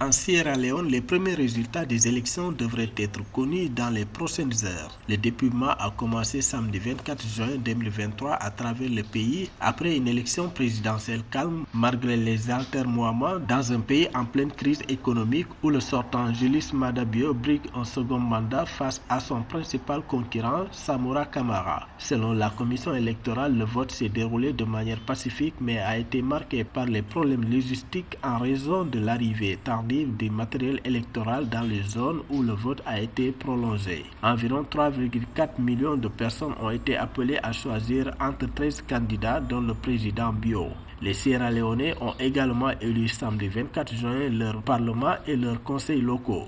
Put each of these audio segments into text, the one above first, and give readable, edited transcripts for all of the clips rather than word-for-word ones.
En Sierra Leone, les premiers résultats des élections devraient être connus dans les prochaines heures. Le dépouillement a commencé samedi 24 juin 2023 à travers le pays après une élection présidentielle calme malgré les atermoiements dans un pays en pleine crise économique où le sortant Julius Maada Bio brigue un second mandat face à son principal concurrent Samora Camara. Selon la commission électorale, le vote s'est déroulé de manière pacifique mais a été marqué par les problèmes logistiques en raison de l'arrivée tardive du matériel électoral dans les zones où le vote a été prolongé. Environ 3,4 millions de personnes ont été appelées à choisir entre 13 candidats dont le président Bio. Les Sierra Leonais ont également élu samedi 24 juin leur parlement et leurs conseils locaux.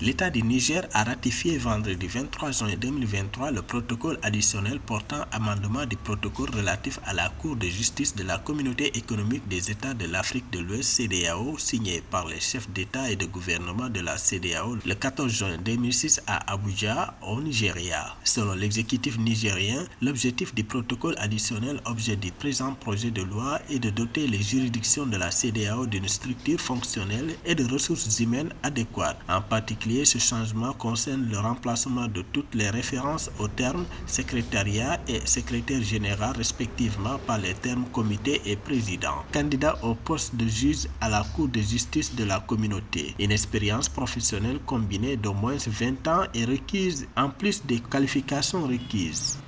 L'État du Niger a ratifié vendredi 23 juin 2023 le protocole additionnel portant amendement du protocole relatif à la Cour de justice de la Communauté économique des États de l'Afrique de l'Ouest CEDEAO signé par les chefs d'État et de gouvernement de la CEDEAO le 14 juin 2006 à Abuja, au Nigeria. Selon l'exécutif nigérien, l'objectif du protocole additionnel objet du présent projet de loi est de doter les juridictions de la CEDEAO d'une structure fonctionnelle et de ressources humaines adéquates, en particulier. Ce changement concerne le remplacement de toutes les références aux termes secrétariat et secrétaire général respectivement par les termes comité et président. Candidat au poste de juge à la Cour de justice de la communauté. Une expérience professionnelle combinée d'au moins 20 ans est requise en plus des qualifications requises.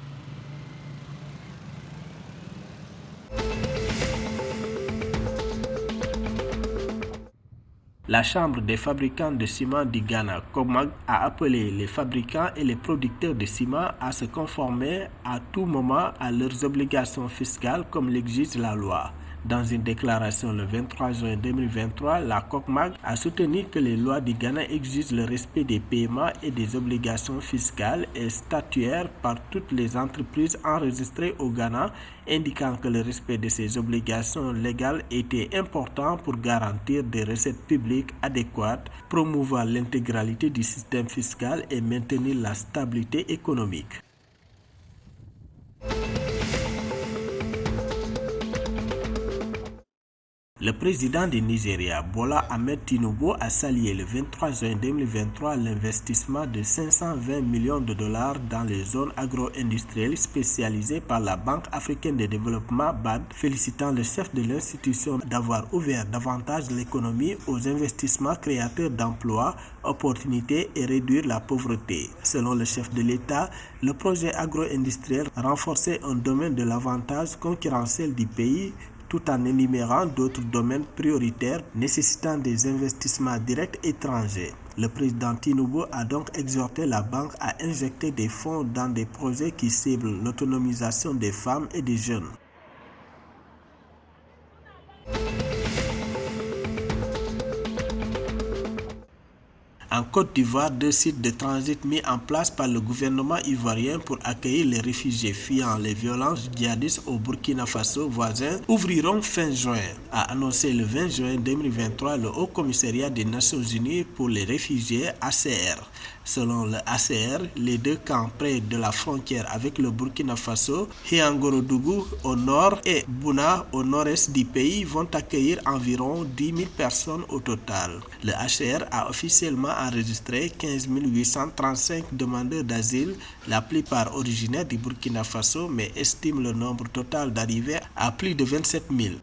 La Chambre des fabricants de ciment du Ghana, COMAG, a appelé les fabricants et les producteurs de ciment à se conformer à tout moment à leurs obligations fiscales comme l'exige la loi. Dans une déclaration le 23 juin 2023, la COMAG a soutenu que les lois du Ghana exigent le respect des paiements et des obligations fiscales et statutaires par toutes les entreprises enregistrées au Ghana, indiquant que le respect de ces obligations légales était important pour garantir des recettes publiques adéquates, promouvoir l'intégralité du système fiscal et maintenir la stabilité économique. Le président du Nigeria, Bola Ahmed Tinubu, a salué le 23 juin 2023 l'investissement de 520 millions de dollars dans les zones agro-industrielles spécialisées par la Banque africaine de développement BAD, félicitant le chef de l'institution d'avoir ouvert davantage l'économie aux investissements créateurs d'emplois, opportunités et réduire la pauvreté. Selon le chef de l'État, le projet agro-industriel renforçait un domaine de l'avantage concurrentiel du pays tout en énumérant d'autres domaines prioritaires nécessitant des investissements directs étrangers. Le président Tinubu a donc exhorté la banque à injecter des fonds dans des projets qui ciblent l'autonomisation des femmes et des jeunes. En Côte d'Ivoire, 2 sites de transit mis en place par le gouvernement ivoirien pour accueillir les réfugiés fuyant les violences djihadistes au Burkina Faso voisin ouvriront fin juin, a annoncé le 20 juin 2023 le Haut Commissariat des Nations Unies pour les réfugiés HCR. Selon le HCR, les deux camps près de la frontière avec le Burkina Faso, Hiangorodougou au nord et Bouna au nord-est du pays, vont accueillir environ 10 000 personnes au total. Le HCR a officiellement enregistré 15 835 demandeurs d'asile, la plupart originaires du Burkina Faso, mais estime le nombre total d'arrivées à plus de 27 000.